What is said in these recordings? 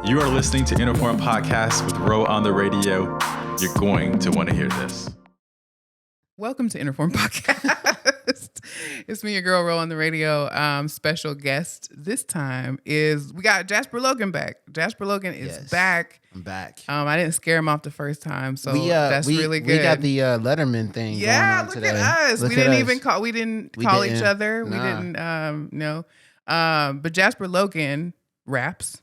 You are listening to INTERFORM Podcast with Ro on the radio. You're going to want to hear this. Welcome to INTERFORM Podcast. It's me, your girl, Ro on the radio. Special guest this time is, we got Jasper Logan back. Jasper Logan is back. I'm back. I didn't scare him off the first time, so that's really good. We got the Letterman thing going on look today. at us. We didn't call each other. Nah. We didn't know. But Jasper Logan raps.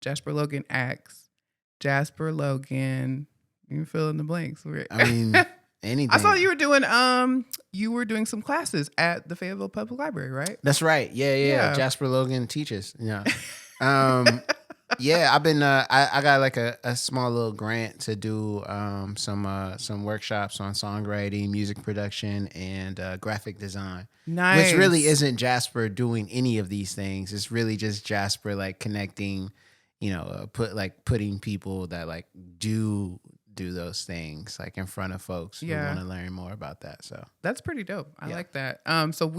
Jasper Logan acts. Jasper Logan, you can fill in the blanks. I mean, anything. I saw you were doing some classes at the Fayetteville Public Library, right? That's right. Yeah. Jasper Logan teaches. Yeah. I've been I got like a small little grant to do some workshops on songwriting, music production, and graphic design. Nice. Which really isn't Jasper doing any of these things. It's really just Jasper like connecting, putting people that like do those things like in front of folks who want to learn more about that. So that's pretty dope. I like that. So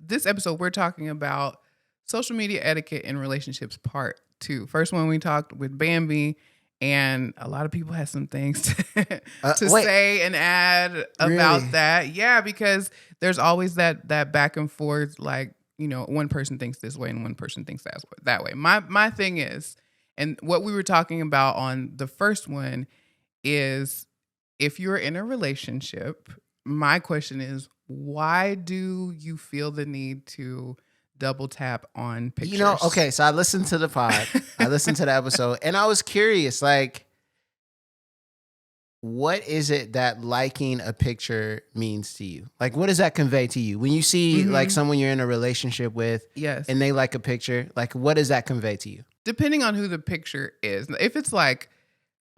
this episode we're talking about social media etiquette in relationships part 2. First one we talked with Bambi, and a lot of people had some things to say and add about that. Yeah, because there's always that back and forth, like, one person thinks this way and one person thinks that way. My thing is, and what we were talking about on the first one is, if you're in a relationship, my question is, why do you feel the need to double tap on pictures? Okay, so I listened to the pod. I listened to the episode, and I was curious, like, what is it that liking a picture means to you? Like, what does that convey to you? When you see like someone you're in a relationship with, and they like a picture, like, what does that convey to you? Depending on who the picture is. If it's like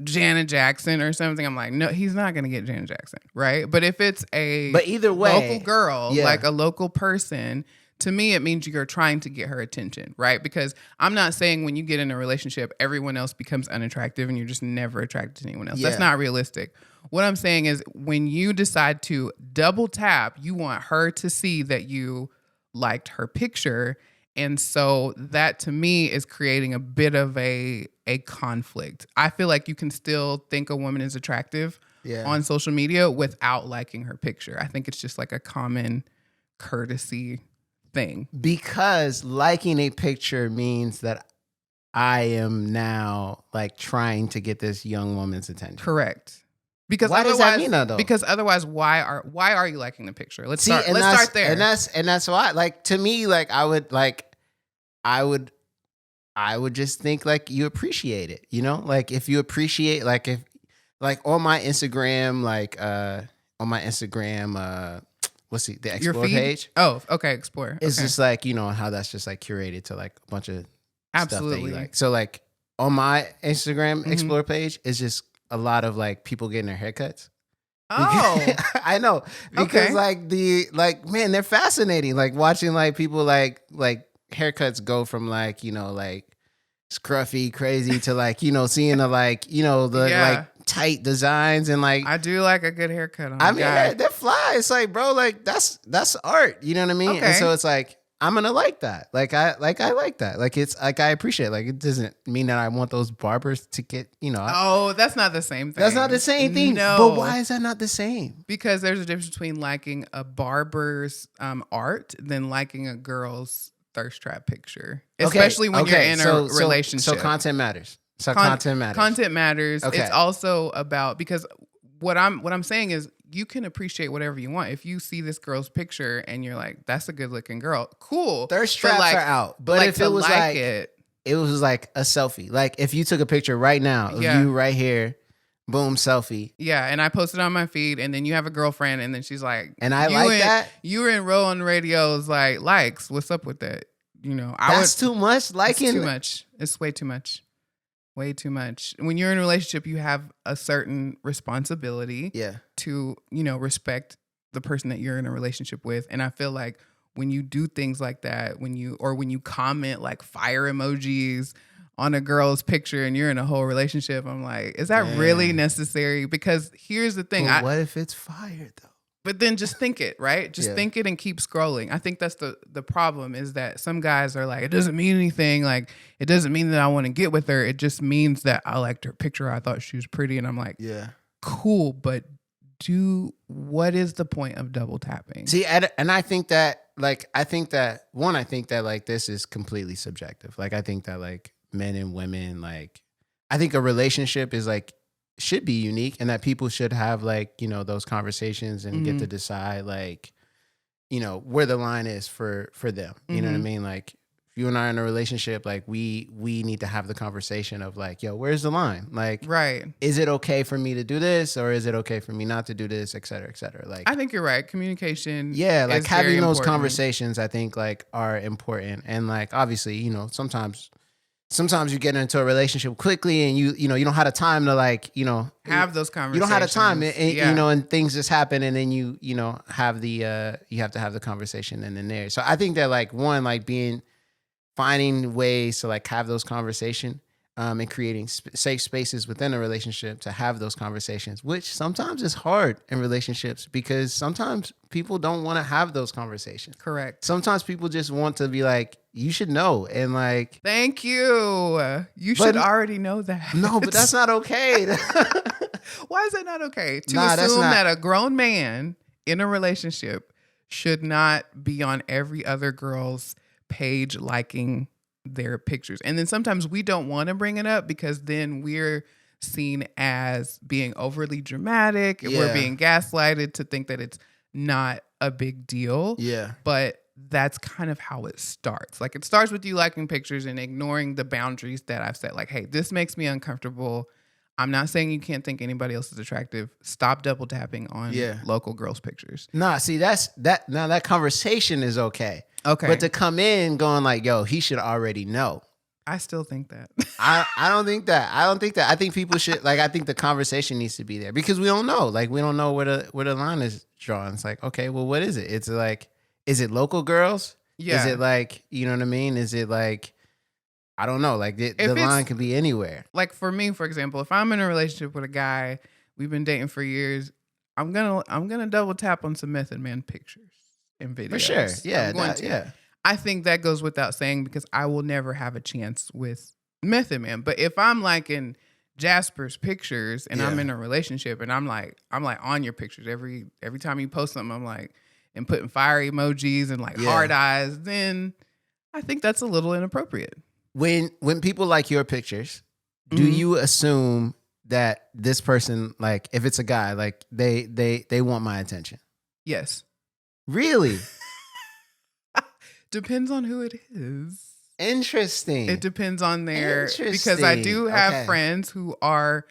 Janet Jackson or something, I'm like, no, he's not going to get Janet Jackson, right? But if it's but either way, local girl, like a local person, to me, it means you're trying to get her attention, right? Because I'm not saying when you get in a relationship, everyone else becomes unattractive and you're just never attracted to anyone else. That's not realistic. What I'm saying is, when you decide to double tap, you want her to see that you liked her picture. And so that, to me, is creating a bit of a conflict. I feel like you can still think a woman is attractive on social media without liking her picture. I think it's just like a common courtesy thing. Because liking a picture means that I am now like trying to get this young woman's attention. Correct. Because why does that mean that, though? Because otherwise, why are you liking the picture? Let's start there. And that's why, like, to me, like, I would just think like you appreciate it, like if you appreciate, like, if like on my Instagram, what's the Explore page? Oh, okay, Explore. It's just like, how that's just like curated to like a bunch of stuff that you like. So like on my Instagram Explore page, it's just a lot of like people getting their haircuts. Oh, I know, because man, they're fascinating. Like watching like people like haircuts go from like, like scruffy crazy to like, seeing the like, like tight designs, and like, I do like a good haircut on they're fly. It's like, bro, like that's art, you know what I mean? Okay. And so it's like, I'm gonna like that. Like I like that. Like it's like, I appreciate it. Like it doesn't mean that I want those barbers to get, Oh, that's not the same thing. That's not the same thing. No. But why is that not the same? Because there's a difference between liking a barber's art than liking a girl's thirst trap picture. Especially when you're in a relationship. So content matters. Content matters. Content matters. Okay. It's also about, because what I'm saying is, you can appreciate whatever you want. If you see this girl's picture and you're like, that's a good looking girl, cool. Thirst traps are out. But if it was like it was like a selfie. Like if you took a picture right now of you right here, boom, selfie. Yeah, and I posted on my feed, and then you have a girlfriend, and then she's like, and I like that. You were in Ro on the radio's like likes. What's up with that? That's too much. Liking. It's too much. It's way too much. Way too much. When you're in a relationship, you have a certain responsibility to, respect the person that you're in a relationship with. And I feel like when you do things like that, when you comment like fire emojis on a girl's picture and you're in a whole relationship, I'm like, is that really necessary? Because here's the thing. But what if it's fire though? But then just think it, right? Just think it and keep scrolling. I think that's the problem, is that some guys are like, it doesn't mean anything. Like, it doesn't mean that I want to get with her. It just means that I liked her picture. I thought she was pretty. And I'm like, cool. But what is the point of double tapping? See, and I think that like this is completely subjective. Like, I think that like men and women, like, I think a relationship is like, should be unique, and that people should have like, you know, those conversations and get to decide like, you know, where the line is for them. You know what I mean? Like, if you and I are in a relationship, like we need to have the conversation of like, yo, where's the line? Like, right. Is it okay for me to do this, or is it okay for me not to do this, et cetera, et cetera? Like, I think you're right. Communication. Yeah. Like, is having those important. conversations, I think like are important. And like, obviously, you know, sometimes you get into a relationship quickly, and you know, you don't have the time to like, you know, have those conversations. You don't have the time, and you know, and things just happen, and then you know, have the you have to have the conversation and then there. So I think that like finding ways to like have those conversations, and creating safe spaces within a relationship to have those conversations, which sometimes is hard in relationships because sometimes people don't want to have those conversations. Correct. Sometimes people just want to be like, you should know. And like, thank you. You should already know that. No, but that's not okay. Why is that not okay? To assume that a grown man in a relationship should not be on every other girl's page liking their pictures. And then sometimes we don't want to bring it up because then we're seen as being overly dramatic. And we're being gaslighted to think that it's not a big deal. Yeah. But that's kind of how it starts. Like, it starts with you liking pictures and ignoring the boundaries that I've set. Like, hey, this makes me uncomfortable. I'm not saying you can't think anybody else is attractive. Stop double tapping on local girls' pictures. Nah, see, now that conversation is okay. Okay. But to come in going like, yo, he should already know. I still think that. I don't think that. I think people should, like, I think the conversation needs to be there because we don't know. Like, we don't know where the line is drawn. It's like, okay, well, what is it? It's like, is it local girls? Yeah. Is it like, you know what I mean? Is it like, I don't know. Like, the line could be anywhere. Like, for me, for example, if I'm in a relationship with a guy, we've been dating for years, I'm gonna double tap on some Method Man pictures and videos. For sure. Yeah. I think that goes without saying because I will never have a chance with Method Man. But if I'm like in Jasper's pictures and I'm in a relationship and I'm like on your pictures every time you post something, I'm like, and putting fire emojis and like hard eyes, then I think that's a little inappropriate. When people like your pictures, do you assume that this person, like, if it's a guy, like they want my attention? Yes. Really? Depends on who it is. Interesting. It depends on because I do have friends who are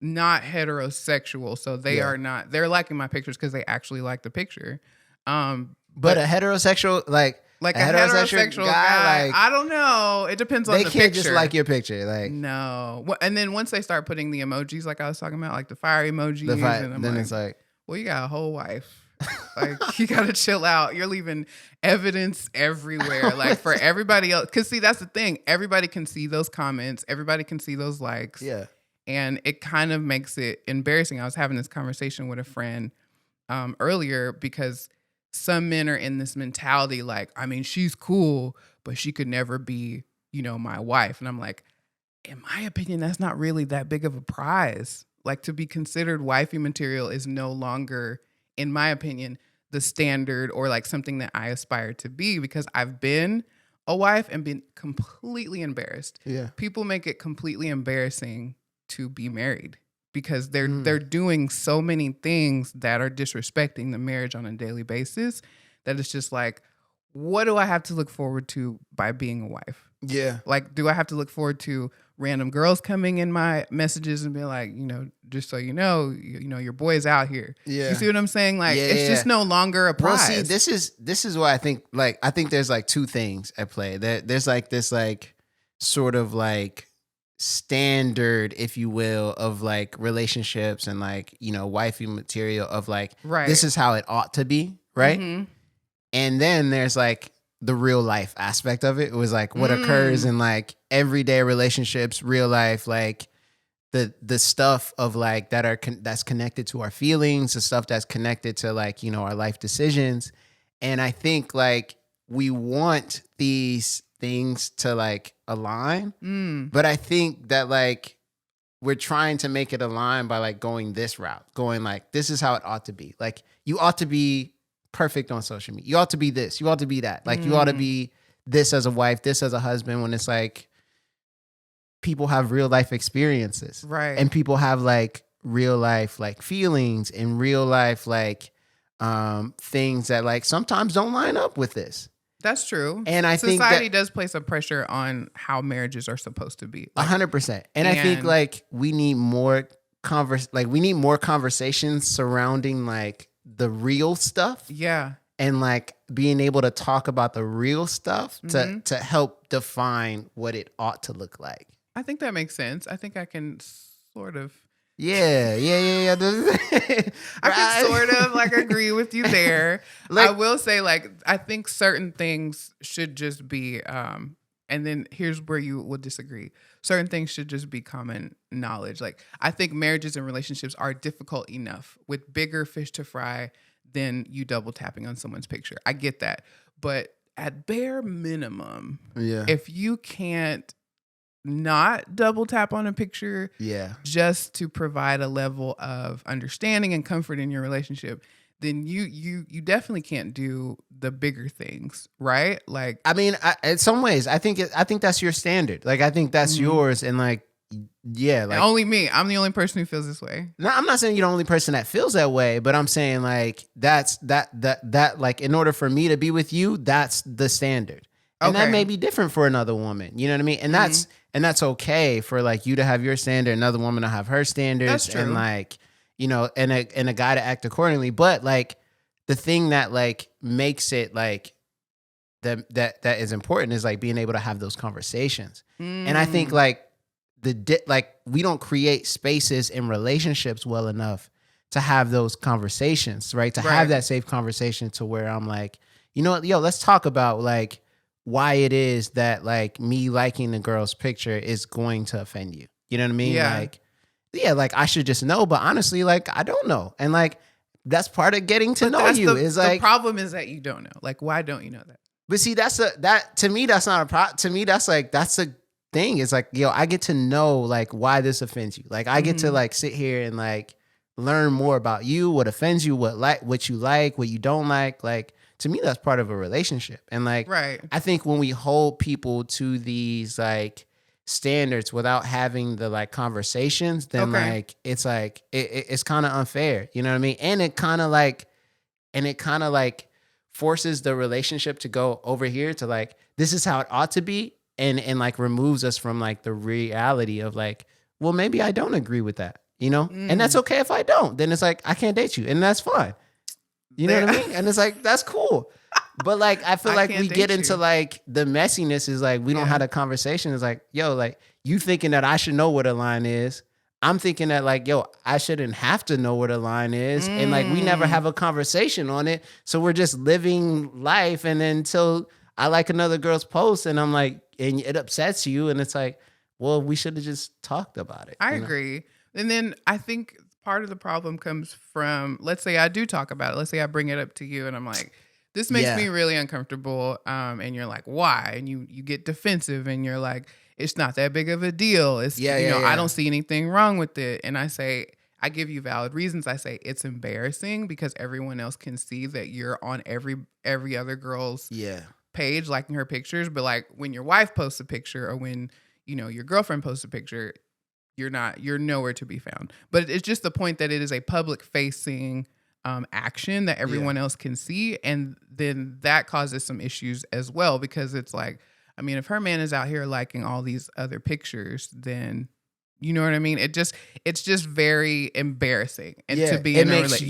not heterosexual, so they are not. They're liking my pictures because they actually like the picture. But a heterosexual, like a heterosexual guy, like, I don't know. It depends on the picture. They can't just like your picture, like, no. And then once they start putting the emojis, like I was talking about, like the fire emojis, and then it's like, well, you got a whole wife. Like, you gotta chill out. You're leaving evidence everywhere, like, for everybody else. Because see, that's the thing. Everybody can see those comments. Everybody can see those likes. Yeah. And it kind of makes it embarrassing. I was having this conversation with a friend earlier because some men are in this mentality like, I mean, she's cool, but she could never be, you know, my wife. And I'm like, in my opinion, that's not really that big of a prize. Like, to be considered wifey material is no longer, in my opinion, the standard or like something that I aspire to be, because I've been a wife and been completely embarrassed. Yeah. People make it completely embarrassing to be married because they're doing so many things that are disrespecting the marriage on a daily basis that it's just like, what do I have to look forward to by being a wife? Yeah. Like, do I have to look forward to random girls coming in my messages and be like, you know, just so you know, your boy's out here. Yeah. You see what I'm saying? Like, it's just no longer a prize. Well, see, this is why I think there's like two things at play. There's like this like sort of like standard, if you will, of like relationships and like, you know, wifey material of like, this is how it ought to be, right? Mm-hmm. And then there's like the real life aspect of it. It was like what occurs in like everyday relationships, real life, like the stuff of like that's connected to our feelings, the stuff that's connected to like, you know, our life decisions. And I think like we want these things to like align, but I think that like we're trying to make it align by like going this route, going like, this is how it ought to be. Like you ought to be perfect on social media. You ought to be this, you ought to be that. Like you ought to be this as a wife, this as a husband, when it's like people have real life experiences. Right. And people have like real life like feelings and real life like things that like sometimes don't line up with this. That's true. And I think society does place a pressure on how marriages are supposed to be. 100%. And I think like we need more conversations surrounding like the real stuff. Yeah. And like being able to talk about the real stuff to help define what it ought to look like. I think that makes sense. I think I can sort of. Yeah. I can sort of like agree with you there. Like, I will say like, I think certain things should just be, and then here's where you will disagree. Certain things should just be common knowledge. Like I think marriages and relationships are difficult enough with bigger fish to fry than you double tapping on someone's picture. I get that. But at bare minimum, if you can't not double tap on a picture just to provide a level of understanding and comfort in your relationship, then you definitely can't do the bigger things, right? Like, I mean, in some ways, I think that's your standard. Like, I think that's yours, and like, yeah, like and only me. I'm the only person who feels this way. No, I'm not saying you're the only person that feels that way, but I'm saying like that like in order for me to be with you, that's the standard. And that may be different for another woman. You know what I mean? And that's okay for like you to have your standard, another woman to have her standards. That's true. And like, you know, and a guy to act accordingly. But like the thing that like makes it like that is important is like being able to have those conversations. And I think like we don't create spaces in relationships well enough to have those conversations, right? To have that safe conversation to where I'm like, you know what, yo, let's talk about like why it is that like me liking the girl's picture is going to offend you. You know what I mean? Yeah. Like, yeah, like I should just know, but honestly, like I don't know. And like that's part of getting to know you. Is like the problem is that you don't know. Like, why don't you know that? But see, to me, that's not a problem. To me, that's a thing. It's like, yo, I get to know like why this offends you. Like I get to like sit here and like learn more about you, what offends you, what you like, what you don't like. Like to me, that's part of a relationship. And like, I think when we hold people to these like standards without having the like conversations, then like it's kind of unfair. You know what I mean? And it kind of like forces the relationship to go over here to like, this is how it ought to be. And like removes us from like the reality of like, well, maybe I don't agree with that, you know? And that's okay if I don't. Then it's like, I can't date you. And that's fine. You know what I mean? And it's like, that's cool. But like, I feel like we get into like the messiness is like, we don't have a conversation. It's like, yo, like you thinking that I should know what a line is. I'm thinking that like, yo, I shouldn't have to know what a line is. And like, we never have a conversation on it. So we're just living life. And then until I like another girl's post and I'm like, and it upsets you. And it's like, well, we should have just talked about it. I agree. And then I think part of the problem comes from, let's say I do talk about it. Let's say I bring it up to you and I'm like, this makes me really uncomfortable. And you're like, why? And you get defensive and you're like, it's not that big of a deal. It's, I don't see anything wrong with it. And I I give you valid reasons. I say it's embarrassing because everyone else can see that you're on every other girl's page liking her pictures. But like when your wife posts a picture or when, your girlfriend posts a picture, you're nowhere to be found. But it's just the point that it is a public facing action that everyone else can see. And then that causes some issues as well, because it's like, I mean, if her man is out here liking all these other pictures, then you know what I mean? It's just very embarrassing. And to be in a relationship. It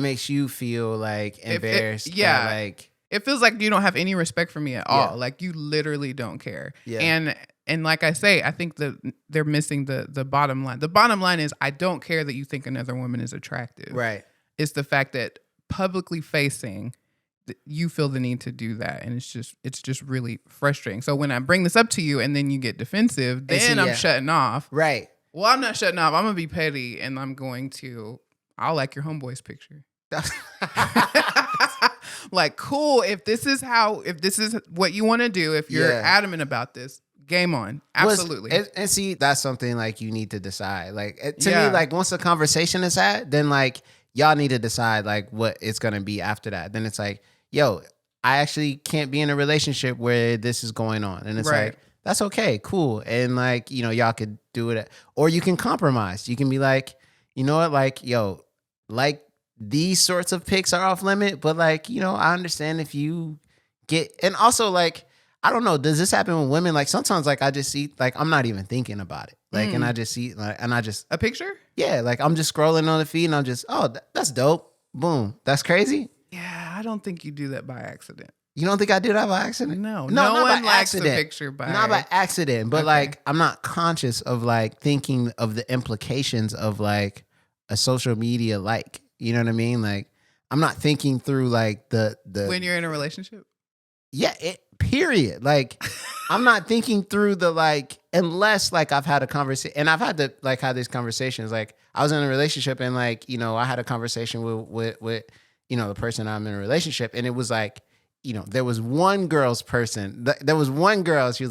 makes you feel like embarrassed. It feels like you don't have any respect for me at all. Like you literally don't care. Yeah. And like I say, I think that they're missing the bottom line. The bottom line is I don't care that you think another woman is attractive. Right. It's the fact that publicly facing, you feel the need to do that, and it's just really frustrating. So when I bring this up to you and then you get defensive, then I'm shutting off. Right. Well, I'm not shutting off. I'm gonna be petty, and I'll like your homeboy's picture. Like, cool. If this is what you want to do, if you're adamant about this, game on. Absolutely. And see, that's something like you need to decide. Like to me, like once the conversation is had, then like y'all need to decide like what it's gonna be after that. Then it's like, yo, I actually can't be in a relationship where this is going on, and it's like, that's okay, cool, and like, you know, y'all could do it, or you can compromise. You can be like, you know what, like, yo, like, these sorts of pics are off limit, but like, you know, I understand if you get, and also like, I don't know, does this happen with women? Like sometimes like I just see, like I'm not even thinking about it. Like, and I just see, like, and I just. A picture? Yeah, like I'm just scrolling on the feed and I'm just, oh, that's dope. Boom. That's crazy. Yeah, I don't think you do that by accident. You don't think I do that by accident? No, no one likes a picture not by accident, but like I'm not conscious of like thinking of the implications of like a social media like. You know what I mean? Like, I'm not thinking through like the when you're in a relationship. Yeah, period. Like, I'm not thinking through the like, unless like I've had a conversation, and I've had to like have these conversations. Like, I was in a relationship, and like, you know, I had a conversation with you know, the person I'm in a relationship, and it was like, you know, there was one girl. She was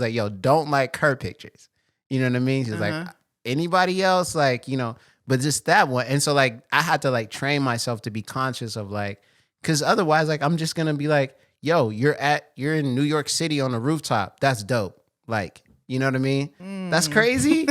like, yo, don't like her pictures. You know what I mean? She's like, anybody else, like, you know. But just that one. And so like I had to like train myself to be conscious of like, because otherwise like I'm just gonna be like, yo, you're in New York City on a rooftop. That's dope. Like, you know what I mean? That's crazy.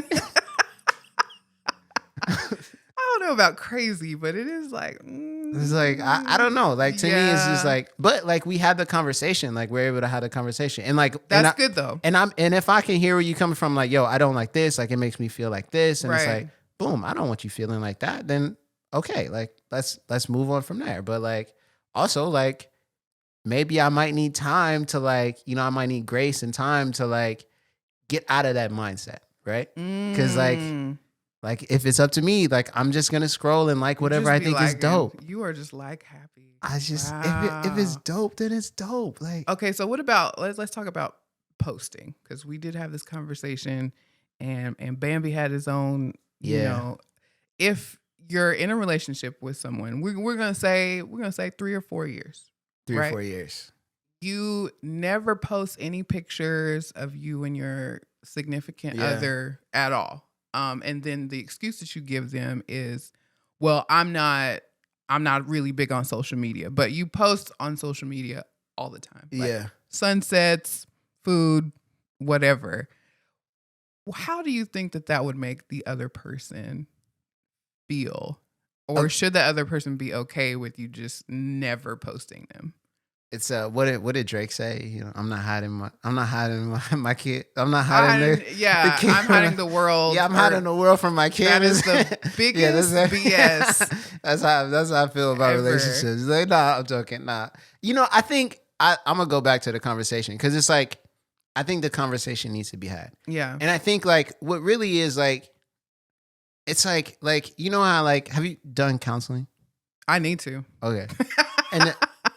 I don't know about crazy, but it is like it's like I don't know. Like to me it's just like, but like we had the conversation, like we're able to have the conversation. And like that's good though. And if I can hear where you coming from, like, yo, I don't like this, like it makes me feel like this. And it's like, boom, I don't want you feeling like that. Then okay, like let's move on from there. But like also like maybe I might need time to like, you know, I might need grace and time to like get out of that mindset, right? Because like if it's up to me, like I'm just gonna scroll and like whatever I think is dope. You are just like happy. I just if it's dope, then it's dope. Like okay, so what about let's talk about posting, because we did have this conversation, and Bambi had his own. You know, if you're in a relationship with someone, we're gonna say 3 or 4 years. 3 or 4 years. You never post any pictures of you and your significant other at all. And then the excuse that you give them is, well, I'm not really big on social media, but you post on social media all the time. Like sunsets, food, whatever. How do you think that would make the other person feel? Or should the other person be okay with you just never posting them? It's what did Drake say? You know, I'm not hiding my kid. I'm not hiding the kid. I'm hiding the world. Yeah, I'm hiding the world from my kid. That is the biggest BS. That's how I feel about relationships. Like, nah, I'm joking. Nah. You know, I think I'm gonna go back to the conversation, because it's like I think the conversation needs to be had. Yeah. And I think like what really is like, it's like, you know how like, have you done counseling? I need to. Okay.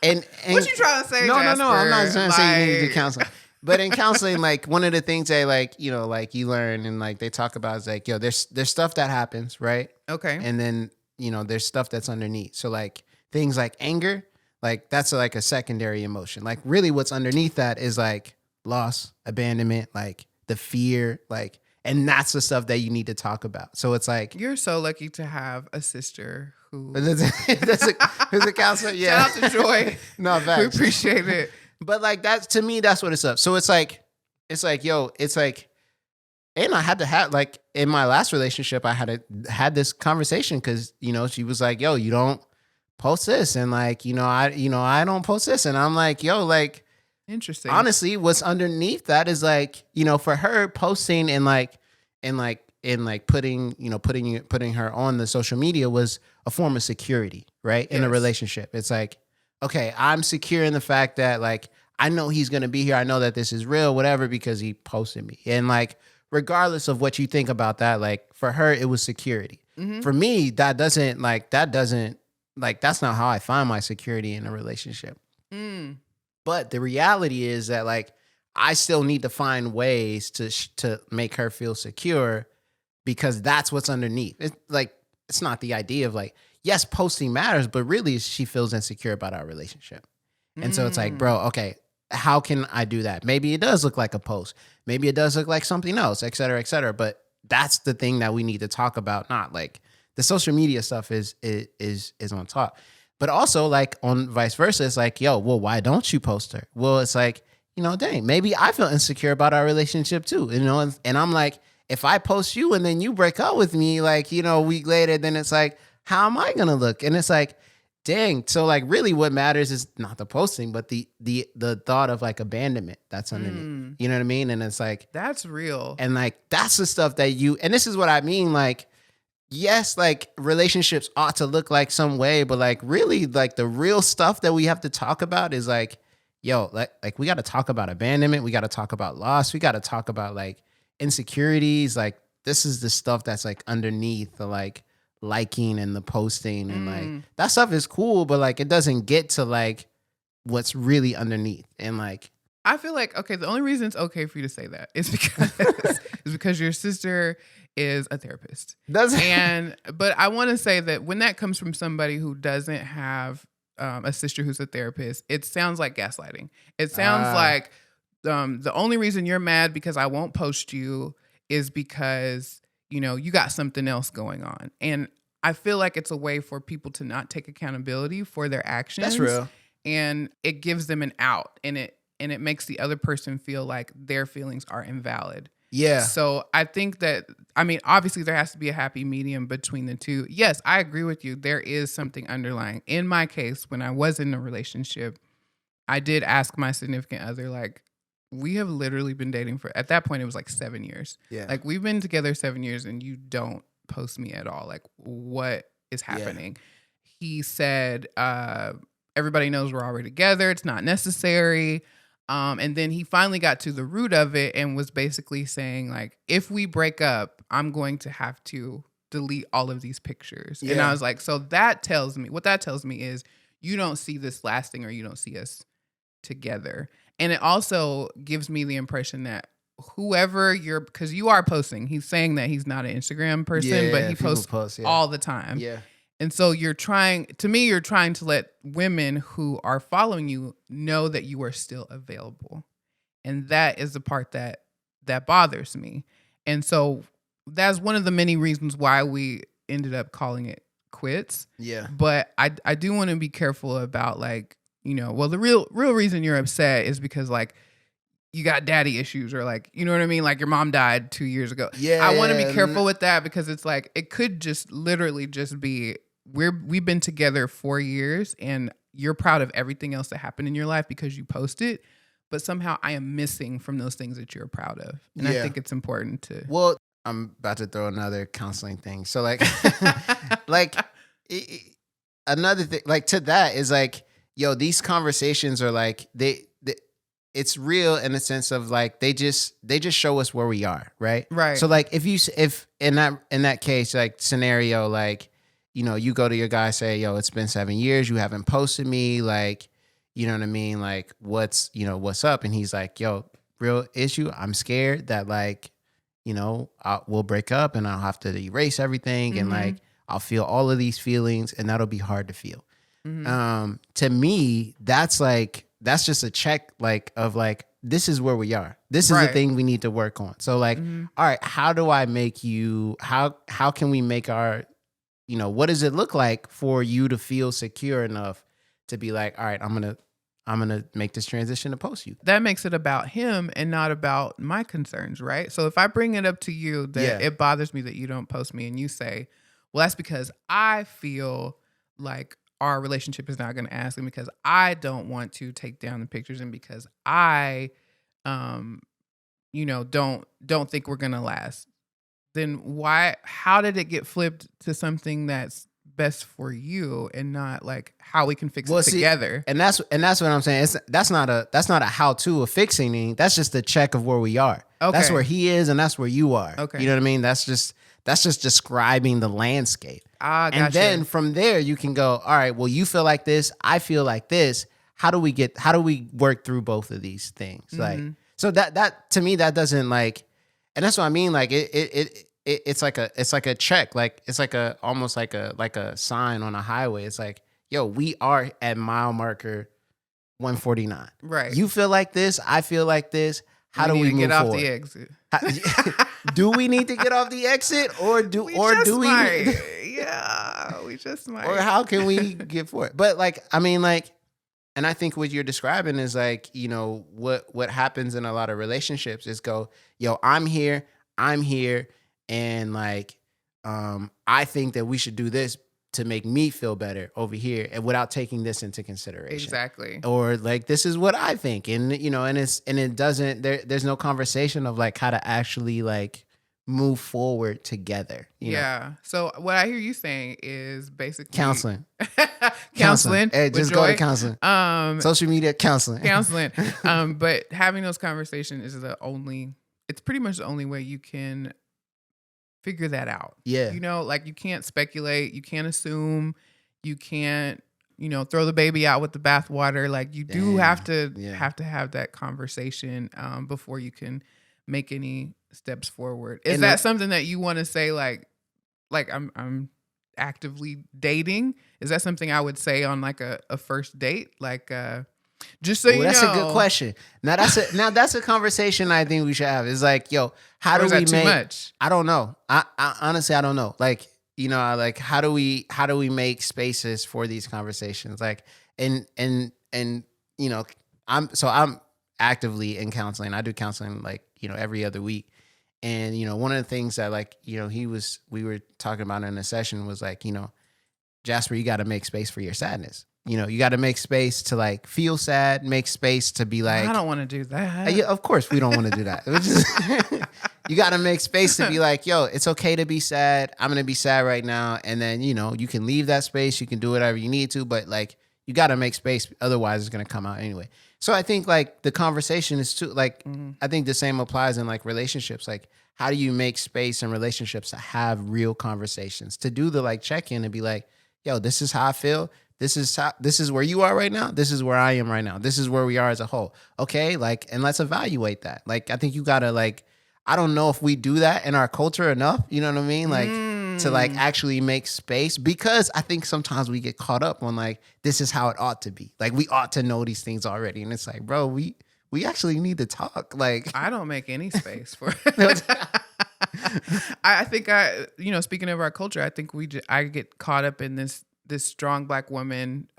And what you trying to say? No, Jasper? no. I'm not trying to say you need to do counseling. But in counseling, like one of the things they like, you know, like you learn and like they talk about is like, yo, there's stuff that happens, right? Okay. And then, you know, there's stuff that's underneath. So like things like anger, like that's like a secondary emotion. Like really what's underneath that is like loss, abandonment, like the fear, like, and that's the stuff that you need to talk about. So it's like, you're so lucky to have a sister who's a counselor. Yeah. Shout out to Joy. No, facts. We appreciate it. But like that's, to me, that's what it's up. So it's like, yo, it's like, and I had to have like in my last relationship, I had this conversation because, you know, she was like, yo, you don't post this. And like, I don't post this. And I'm like, yo, like, interesting. Honestly, what's underneath that is like, you know, for her posting and putting her on the social media was a form of security, right? In a relationship. It's like, okay, I'm secure in the fact that like, I know he's going to be here. I know that this is real, whatever, because he posted me. And like, regardless of what you think about that, like for her, it was security. Mm-hmm. For me, that's not how I find my security in a relationship. But the reality is that like I still need to find ways to make her feel secure because that's what's underneath. It's not the idea of like, yes, posting matters, but really she feels insecure about our relationship. And so it's like, bro, okay, how can I do that? Maybe it does look like a post. Maybe it does look like something else, et cetera, et cetera. But that's the thing that we need to talk about. Not like the social media stuff is on top. But also like on vice versa, it's like, yo, well, why don't you post her? Well, it's like, you know, dang, maybe I feel insecure about our relationship too. You know, and I'm like, if I post you and then you break up with me, like, you know, a week later, then it's like, how am I going to look? And it's like, dang. So like really what matters is not the posting, but the thought of like abandonment that's underneath. You know what I mean? And it's like, that's real. And like, that's the stuff that and this is what I mean. Like, yes, like relationships ought to look like some way, but like really like the real stuff that we have to talk about is like, yo, like we got to talk about abandonment. We got to talk about loss. We got to talk about like insecurities. Like this is the stuff that's like underneath the like liking and the posting and like that stuff is cool, but like it doesn't get to like what's really underneath. And like I feel like, okay, the only reason it's okay for you to say that is because your sister is a therapist. But I want to say that when that comes from somebody who doesn't have a sister who's a therapist, it sounds like gaslighting. It sounds like the only reason you're mad because I won't post you is because, you know, you got something else going on. And I feel like it's a way for people to not take accountability for their actions. That's real. And it gives them an out, and it makes the other person feel like their feelings are invalid. Yeah. So I think that, I mean, obviously there has to be a happy medium between the two. Yes, I agree with you. There is something underlying. In my case, when I was in a relationship, I did ask my significant other, like, we have literally been dating for, at that point, it was like 7 years. Yeah. Like, we've been together 7 years and you don't post me at all. Like, what is happening? Yeah. He said, everybody knows we're already together. It's not necessary. And then he finally got to the root of it and was basically saying, like, if we break up, I'm going to have to delete all of these pictures. Yeah. And I was like, so what that tells me is you don't see this lasting, or you don't see us together. And it also gives me the impression that whoever because you are posting, he's saying that he's not an Instagram person, but he posts all the time. Yeah. And so you're trying to let women who are following you know that you are still available. And that is the part that bothers me. And so that's one of the many reasons why we ended up calling it quits. Yeah. But I do want to be careful about, like, you know, well, the real reason you're upset is because, like, you got daddy issues, or, like, you know what I mean? Like, your mom died 2 years ago. Yeah. I want to be careful with that, because it's like, it could just literally just be, we've been together 4 years and you're proud of everything else that happened in your life because you posted, but somehow I am missing from those things that you're proud of. And I think it's important to. Well, I'm about to throw another counseling thing. So like, another thing, like, to that is like, yo, these conversations are like, it's real in the sense of like, they just show us where we are. Right. Right. So like, if in that case, like scenario, like, you know, you go to your guy, say, yo, it's been 7 years. You haven't posted me. Like, you know what I mean? Like, what's up? And he's like, yo, real issue. I'm scared that, like, you know, we'll break up and I'll have to erase everything. Mm-hmm. And like, I'll feel all of these feelings and that'll be hard to feel. Mm-hmm. To me, that's just a check, like, of like, this is where we are. This is the thing we need to work on. So like, all right, how do I make how can we make our, you know, what does it look like for you to feel secure enough to be like, all right, I'm going to make this transition to post you. That makes it about him and not about my concerns, right? So if I bring it up to you that it bothers me that you don't post me, and you say, well, that's because I feel like our relationship is not going to ask, and because I don't want to take down the pictures, and because I, you know, don't think we're going to last. Then how did it get flipped to something that's best for you and not like how we can fix it together? And that's what I'm saying. That's not a how-to of fixing anything. That's just a check of where we are. Okay. That's where he is and that's where you are. Okay. You know what I mean? That's just describing the landscape. Gotcha. And then from there you can go, all right, well, you feel like this, I feel like this. how do we work through both of these things? Like, so that to me, that doesn't like, and that's what I mean. Like it's like a check. Like it's like almost like a sign on a highway. It's like, yo, we are at mile marker 149. Right. You feel like this. I feel like this. How do we move get off forward? the exit? Do we need to get off the exit, or do we? Yeah, we just might. Or how can we get for it? But like, I mean, like, and I think what you're describing is like, you know, what happens in a lot of relationships is go, yo, I'm here, and like, I think that we should do this to make me feel better over here, and without taking this into consideration. Exactly. Or like, this is what I think. And, you know, and it doesn't, there's no conversation of like how to actually like move forward together. You know? So what I hear you saying is basically counseling. Counseling. Hey, just go to counseling. Social media counseling. But having those conversations is it's pretty much the only way you can figure that out. Yeah. You know, like you can't speculate, you can't assume, you can't, you know, throw the baby out with the bathwater. Like you do have to have that conversation before you can make any steps forward. Is that something that you want to say like I'm actively dating? Is that something I would say on like a first date? Like just so you know. That's a good question. Now that's a conversation I think we should have. It's like, yo, how do we make? Too much? I don't know. I honestly I don't know. Like, you know, like how do we make spaces for these conversations? Like, and you know, I'm actively in counseling. I do counseling like, you know, every other week. And, you know, one of the things that like, you know, we were talking about in a session was like, you know, Jasper, you got to make space for your sadness. You know, you got to make space to like feel sad, make space to be like, I don't want to do that. Yeah, of course we don't want to do that. You got to make space to be like, yo, it's okay to be sad. I'm going to be sad right now. And then, you know, you can leave that space. You can do whatever you need to, but like, you got to make space. Otherwise it's going to come out anyway. So I think like the conversation is too, like, I think the same applies in like relationships. Like, how do you make space in relationships to have real conversations, to do the like check-in and be like, yo, this is how I feel. This is where you are right now. This is where I am right now. This is where we are as a whole. Okay. Like, and let's evaluate that. Like, I think you gotta like, I don't know if we do that in our culture enough. You know what I mean? Like to like actually make space, because I think sometimes we get caught up on like, this is how it ought to be. Like we ought to know these things already. And it's like, bro, we actually need to talk. Like I don't make any space for it. I think you know, speaking of our culture, I think I get caught up in this strong Black woman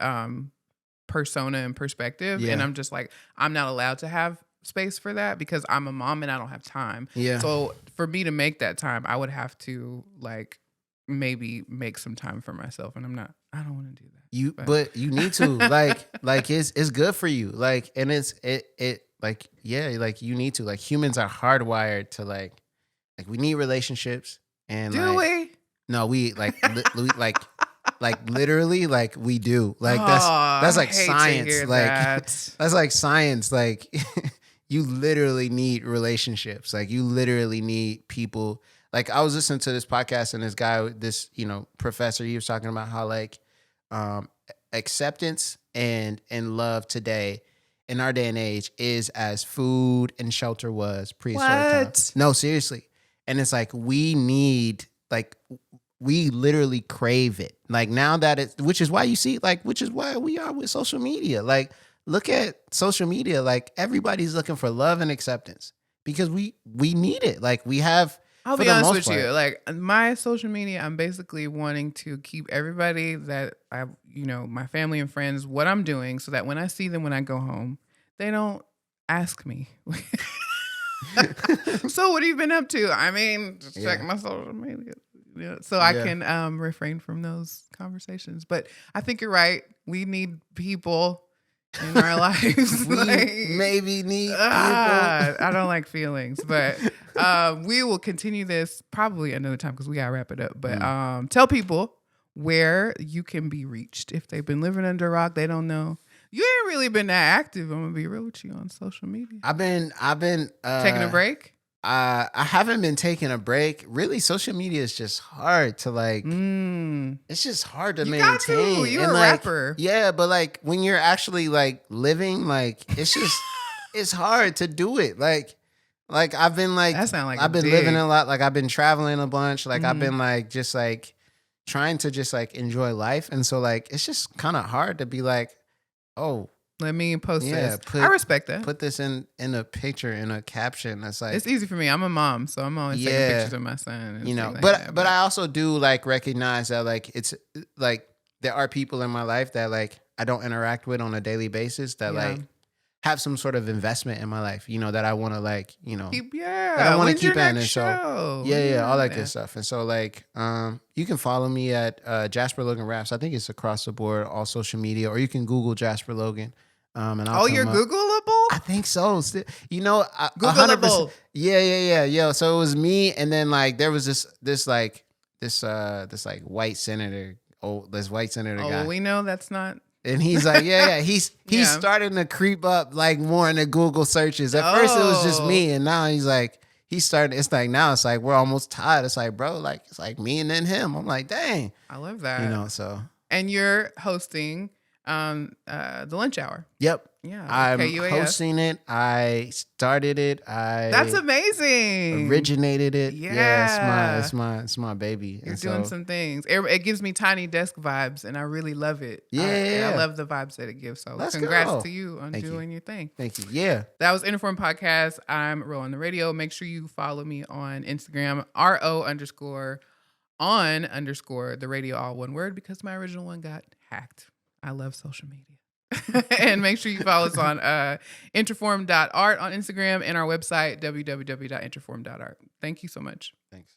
persona and perspective. Yeah. And I'm just like, I'm not allowed to have space for that because I'm a mom and I don't have time. Yeah. So for me to make that time, I would have to like maybe make some time for myself. And I don't want to do that. But you need to like it's good for you. Like, and it like, yeah, like you need to, like humans are hardwired to like we need relationships. And do we? No, we like, like literally, like we do. Like that's like science. Like that's like science. Like you literally need relationships. Like you literally need people. Like I was listening to this podcast and this guy, this, you know, professor, he was talking about how like acceptance and love today in our day and age is as food and shelter was prehistoric times. No, seriously. And it's like we need, like we literally crave it. Like now that which is why we are with social media. Like look at social media. Like everybody's looking for love and acceptance because we need it. Like we have. I'll be honest with you. Like my social media, I'm basically wanting to keep everybody that I, you know, my family and friends, what I'm doing, so that when I see them when I go home, they don't ask me. So what have you been up to? I mean, just check my social media. Yeah, so I can refrain from those conversations. But I think you're right. We need people in our lives. We maybe need people. I don't like feelings, but we will continue this probably another time because we gotta wrap it up. But tell people where you can be reached if they've been living under a rock. They don't know. You ain't really been that active. I'm gonna be real with you on social media. I've been taking a break. I haven't been taking a break. Really, social media is just hard to like. It's just hard to maintain. Got to. You're a rapper. Yeah, but like when you're actually like living, like it's just it's hard to do it. Like I've been like I've been living a lot. Like I've been traveling a bunch. Like I've been like just like trying to just like enjoy life, and so like it's just kind of hard to be like, oh. Let me post this. I respect that. Put this in a picture, in a caption. That's like, it's easy for me. I'm a mom, so I'm always taking pictures of my son. You know, but I also do like recognize that like it's like there are people in my life that like I don't interact with on a daily basis that like have some sort of investment in my life. You know, that I want to like, you know, that I want to keep in. And so all that good stuff. And so like you can follow me at Jasper Logan Raps. I think it's across the board, all social media, or you can Google Jasper Logan. And I'll you're Googleable? I think so. You know, Googleable. Yeah. So it was me, and then like there was this white senator. This white senator guy. Well, we know that's not. And he's like, he's starting to creep up like more in the Google searches. At first it was just me, and now he's like, it's like now it's like we're almost tied. It's like, bro, like it's like me and then him. I'm like, dang. I love that. You know, so. And you're hosting the lunch hour. Yep. Yeah. I'm hosting it. I started it. That's amazing. Originated it. Yeah. It's my baby. You're doing some things. It gives me Tiny Desk vibes, and I really love it. I love the vibes that it gives. So congrats to you on doing your thing. Thank you. Yeah. That was INTERFORM Podcast. I'm Ro on the radio. Make sure you follow me on Instagram, RO_on_the radio, all one word, because my original one got hacked. I love social media. And make sure you follow us on interform.art on Instagram and our website, www.interform.art. Thank you so much. Thanks.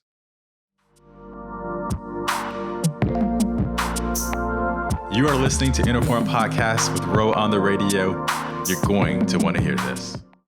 You are listening to INTERFORM Podcast with Ro on the radio. You're going to want to hear this.